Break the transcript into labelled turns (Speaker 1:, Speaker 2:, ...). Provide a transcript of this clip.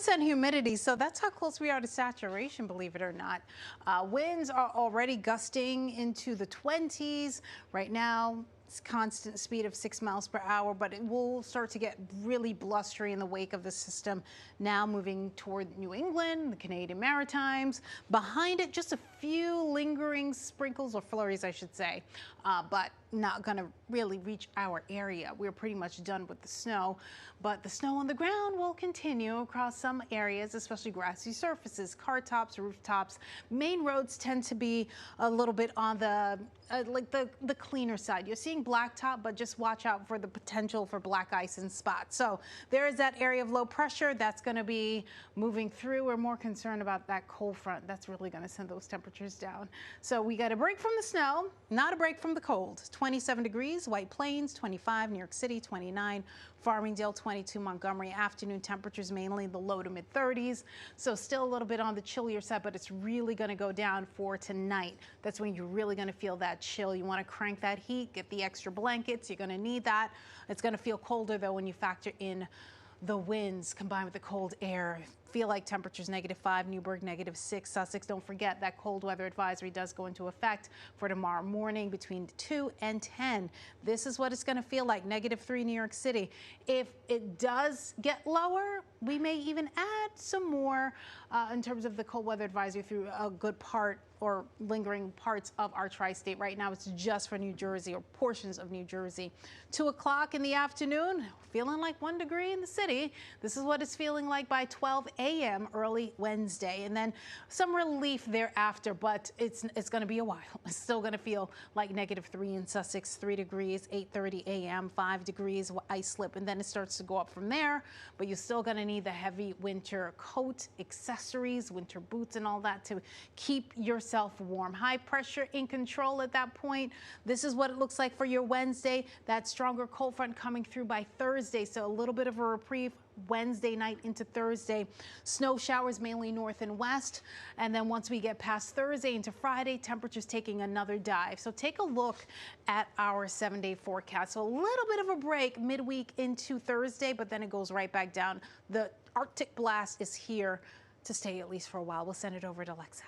Speaker 1: 50% humidity, so that's how close we are to saturation, believe it or not. Winds are already gusting into the 20s. Right now, it's constant speed of 6 miles per hour, but it will start to get really blustery in the wake of the system now moving toward New England, the Canadian Maritimes. Behind it, just a few lingering sprinkles or flurries, I should say, but not going to really reach our area. We're pretty much done with the snow, but the snow on the ground will continue across some areas, especially grassy surfaces, car tops, rooftops. Main roads tend to be a little bit on the the cleaner side. You're seeing blacktop, but just watch out for the potential for black ice in spots. So there is that area of low pressure that's going to be moving through. We're more concerned about that cold front. That's really going to send those temperatures down. So we got a break from the snow, not a break from the cold. 27 degrees, White Plains, 25, New York City, 29, Farmingdale, 22, Montgomery. Afternoon temperatures mainly in the low to mid 30s. So still a little bit on the chillier side, but it's really going to go down for tonight. That's when you're really going to feel that chill. You want to crank that heat, get the extra blankets. You're going to need that. It's going to feel colder though when you factor in the winds combined with the cold air. Feel like temperatures -5, Newburgh -6, Sussex. Don't forget that cold weather advisory does go into effect for tomorrow morning between 2 and 10. This is what it's going to feel like, -3 New York City. If it does get lower, we may even add some more in terms of the cold weather advisory through a good part or lingering parts of our tri-state. Right now it's just for New Jersey or portions of New Jersey. 2 o'clock in the afternoon, feeling like 1 degree in the city. This is what it's feeling like by 12 a.m. early Wednesday, and then some relief thereafter, but it's going to be a while. It's still going to feel like -3 in Sussex, 3 degrees, 8:30 a.m., 5 degrees, ice slip, and then it starts to go up from there, but you're still going to need the heavy winter coat, accessories, winter boots, and all that to keep yourself warm. High pressure in control at that point. This is what it looks like for your Wednesday. That stronger cold front coming through by Thursday, so a little bit of a reprieve Wednesday night into Thursday. Snow showers mainly north and west, and then once we get past Thursday into Friday, temperatures taking another dive. So take a look at our 7-day forecast. So a little bit of a break midweek into Thursday, but then it goes right back down. The Arctic blast is here to stay at least for a while. We'll send it over to Alexa.